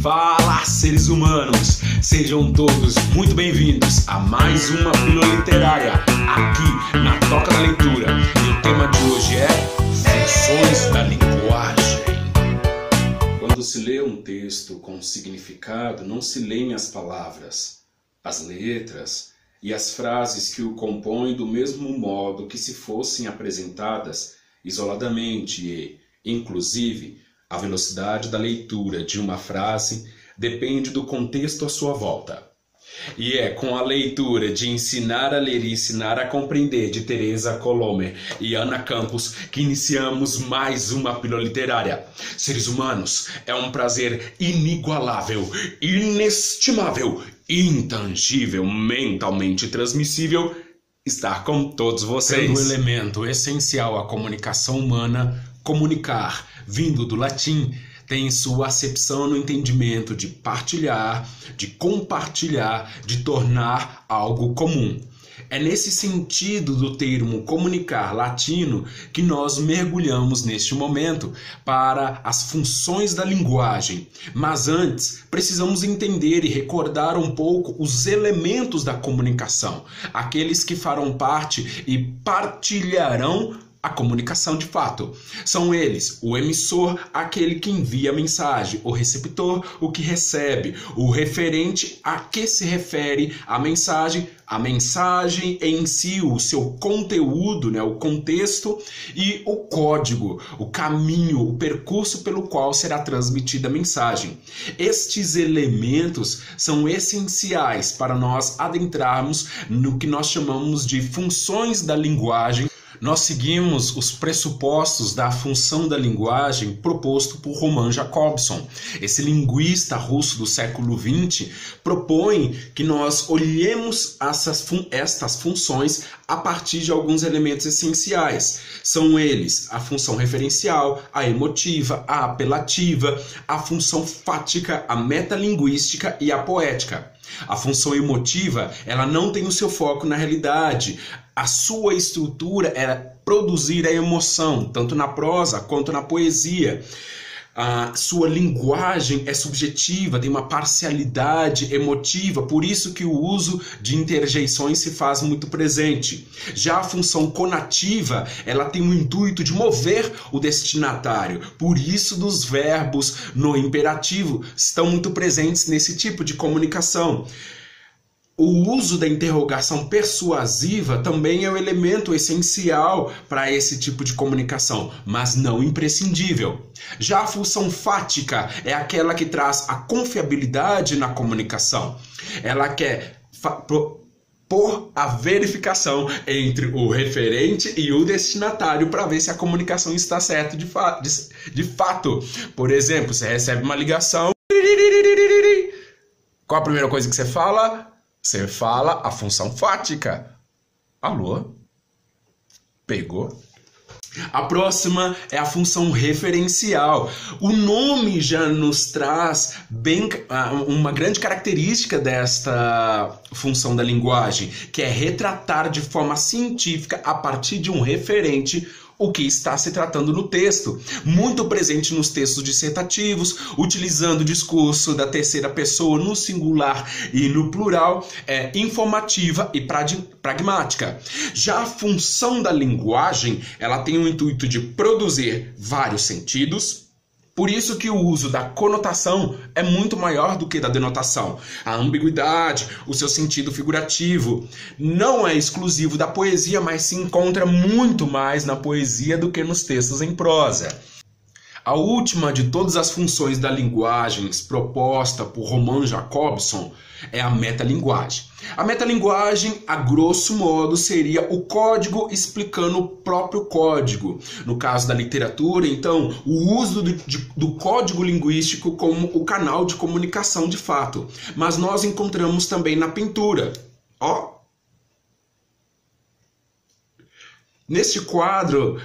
Fala, seres humanos! Sejam todos muito bem-vindos a mais uma Pílula Literária aqui na Toca da Leitura. E o tema de hoje é Funções da Linguagem. Quando se lê um texto com significado, não se leem as palavras, as letras e as frases que o compõem do mesmo modo que se fossem apresentadas isoladamente e, inclusive, a velocidade da leitura de uma frase depende do contexto à sua volta. E é com a leitura de Ensinar a Ler e Ensinar a Compreender, de Teresa Colomer e Ana Campos, que iniciamos mais uma Pílula Literária. Seres humanos, é um prazer inigualável, inestimável, intangível, mentalmente transmissível estar com todos vocês. Pelo elemento essencial à comunicação humana, comunicar, vindo do latim, tem sua acepção no entendimento de partilhar, de compartilhar, de tornar algo comum. É nesse sentido do termo comunicar latino que nós mergulhamos neste momento para as funções da linguagem. Mas antes, precisamos entender e recordar um pouco os elementos da comunicação, aqueles que farão parte e partilharão a comunicação de fato. São eles: o emissor, aquele que envia a mensagem; o receptor, o que recebe; o referente, a que se refere a mensagem em si, o seu conteúdo, o contexto; e o código, o caminho, o percurso pelo qual será transmitida a mensagem. Estes elementos são essenciais para nós adentrarmos no que nós chamamos de funções da linguagem. Nós seguimos os pressupostos da função da linguagem proposto por Roman Jakobson. Esse linguista russo do século XX propõe que nós olhemos estas funções a partir de alguns elementos essenciais. São eles a função referencial, a emotiva, a apelativa, a função fática, a metalinguística e a poética. A função emotiva, ela não tem o seu foco na realidade. A sua estrutura é produzir a emoção, tanto na prosa quanto na poesia. A sua linguagem é subjetiva, tem uma parcialidade emotiva, por isso que o uso de interjeições se faz muito presente. Já a função conativa, ela tem o intuito de mover o destinatário, por isso dos verbos no imperativo estão muito presentes nesse tipo de comunicação. O uso da interrogação persuasiva também é um elemento essencial para esse tipo de comunicação, mas não imprescindível. Já a função fática é aquela que traz a confiabilidade na comunicação. Ela quer pôr a verificação entre o referente e o destinatário para ver se a comunicação está certa de fato. Por exemplo, você recebe uma ligação. Qual a primeira coisa que você fala? Você fala a função fática. Alô? Pegou? A próxima é a função referencial. O nome já nos traz bem uma grande característica desta função da linguagem, que é retratar de forma científica, a partir de um referente, o que está se tratando no texto. Muito presente nos textos dissertativos, utilizando o discurso da terceira pessoa no singular e no plural, é informativa e pragmática. Já a função da linguagem, ela tem o intuito de produzir vários sentidos. Por isso que o uso da conotação é muito maior do que da denotação. A ambiguidade, o seu sentido figurativo, não é exclusivo da poesia, mas se encontra muito mais na poesia do que nos textos em prosa. A última de todas as funções da linguagem proposta por Roman Jakobson é a metalinguagem. A metalinguagem, a grosso modo, seria o código explicando o próprio código. No caso da literatura, então, o uso do código linguístico como o canal de comunicação de fato. Mas nós encontramos também na pintura. Neste quadro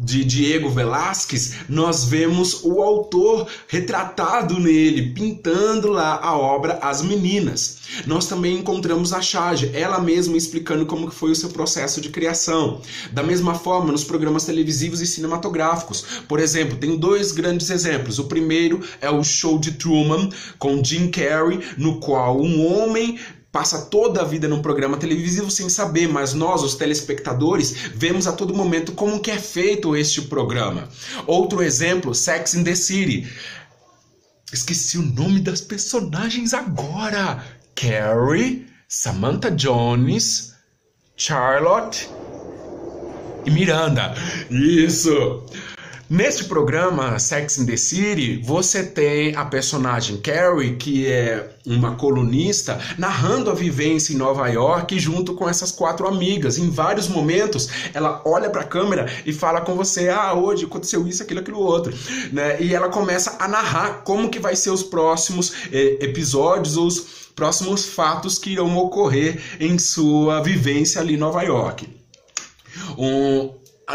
de Diego Velázquez, nós vemos o autor retratado nele, pintando lá a obra As Meninas. Nós também encontramos a Chage, ela mesma explicando como que foi o seu processo de criação. Da mesma forma, nos programas televisivos e cinematográficos. Por exemplo, tem dois grandes exemplos. O primeiro é o Show de Truman, com Jim Carrey, no qual um homem passa toda a vida num programa televisivo sem saber, mas nós, os telespectadores, vemos a todo momento como que é feito este programa. Outro exemplo, Sex and the City. Esqueci o nome das personagens agora. Carrie, Samantha Jones, Charlotte e Miranda. Isso! Neste programa, Sex and the City, você tem a personagem Carrie, que é uma colunista, narrando a vivência em Nova York junto com essas 4 amigas. Em vários momentos, ela olha para a câmera e fala com você, hoje aconteceu isso, aquilo outro. Né? E ela começa a narrar como que vai ser os próximos episódios, os próximos fatos que irão ocorrer em sua vivência ali em Nova York.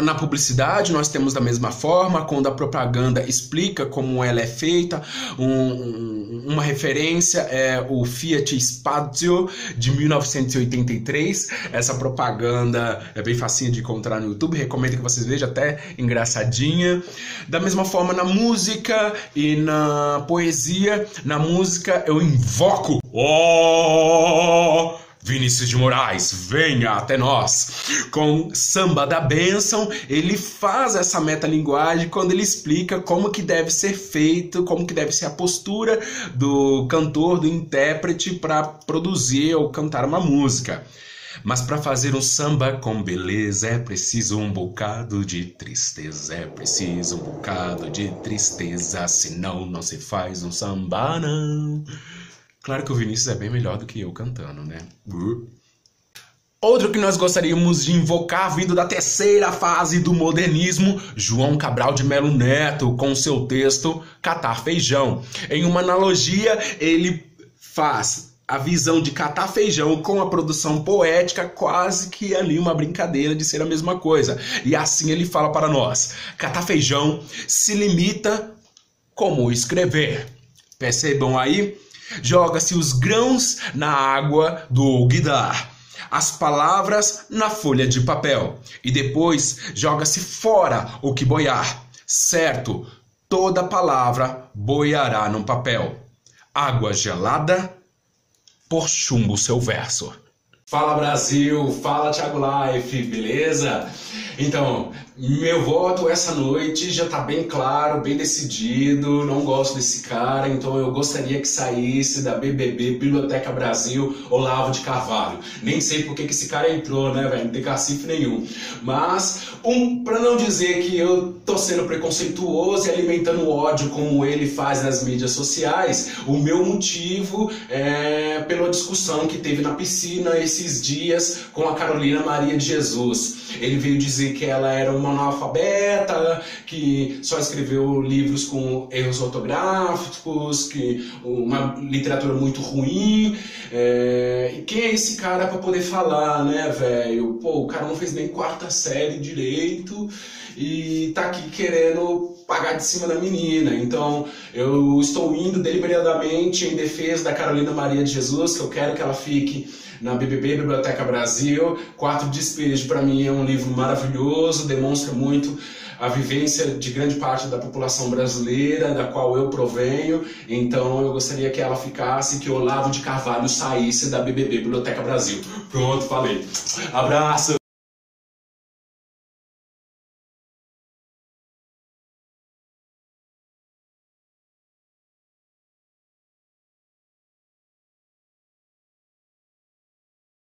Na publicidade, nós temos da mesma forma, quando a propaganda explica como ela é feita. Uma referência é o Fiat Spazio, de 1983. Essa propaganda é bem facinho de encontrar no YouTube, recomendo que vocês vejam, até engraçadinha. Da mesma forma, na música e na poesia, na música eu invoco Vinícius de Moraes, venha até nós. Com Samba da Bênção, ele faz essa metalinguagem quando ele explica como que deve ser feito, como que deve ser a postura do cantor, do intérprete para produzir ou cantar uma música. Mas para fazer um samba com beleza é preciso um bocado de tristeza, é preciso um bocado de tristeza, senão não se faz um samba não. Claro que o Vinícius é bem melhor do que eu cantando, né? Outro que nós gostaríamos de invocar, vindo da terceira fase do modernismo, João Cabral de Melo Neto, com seu texto Catar Feijão. Em uma analogia, ele faz a visão de catar feijão com a produção poética, quase que ali uma brincadeira de ser a mesma coisa. E assim ele fala para nós: catar feijão se limita como escrever. Percebam aí? Joga-se os grãos na água do alguidar, as palavras na folha de papel, e depois joga-se fora o que boiar. Certo, toda palavra boiará no papel. Água gelada, por chumbo seu verso. Fala Brasil, fala Thiago Life, beleza? Então, meu voto essa noite já tá bem claro, bem decidido, não gosto desse cara, então eu gostaria que saísse da BBB, Biblioteca Brasil, Olavo de Carvalho. Nem sei por que esse cara entrou, né, velho? Não tem cacife nenhum. Mas, pra não dizer que eu tô sendo preconceituoso e alimentando ódio como ele faz nas mídias sociais, o meu motivo é pela discussão que teve na piscina esses dias com a Carolina Maria de Jesus. Ele veio dizer que ela era uma analfabeta, que só escreveu livros com erros ortográficos, que uma literatura muito ruim. E quem é esse cara para poder falar, né, velho? Pô, o cara não fez nem 4ª série direito e tá aqui querendo pagar de cima da menina. Então eu estou indo deliberadamente em defesa da Carolina Maria de Jesus, que eu quero que ela fique na BBB, Biblioteca Brasil. 4 Despejos, para mim, é um livro maravilhoso, demonstra muito a vivência de grande parte da população brasileira, da qual eu provenho. Então eu gostaria que ela ficasse, que Olavo de Carvalho saísse da BBB, Biblioteca Brasil. Pronto, falei. Abraço!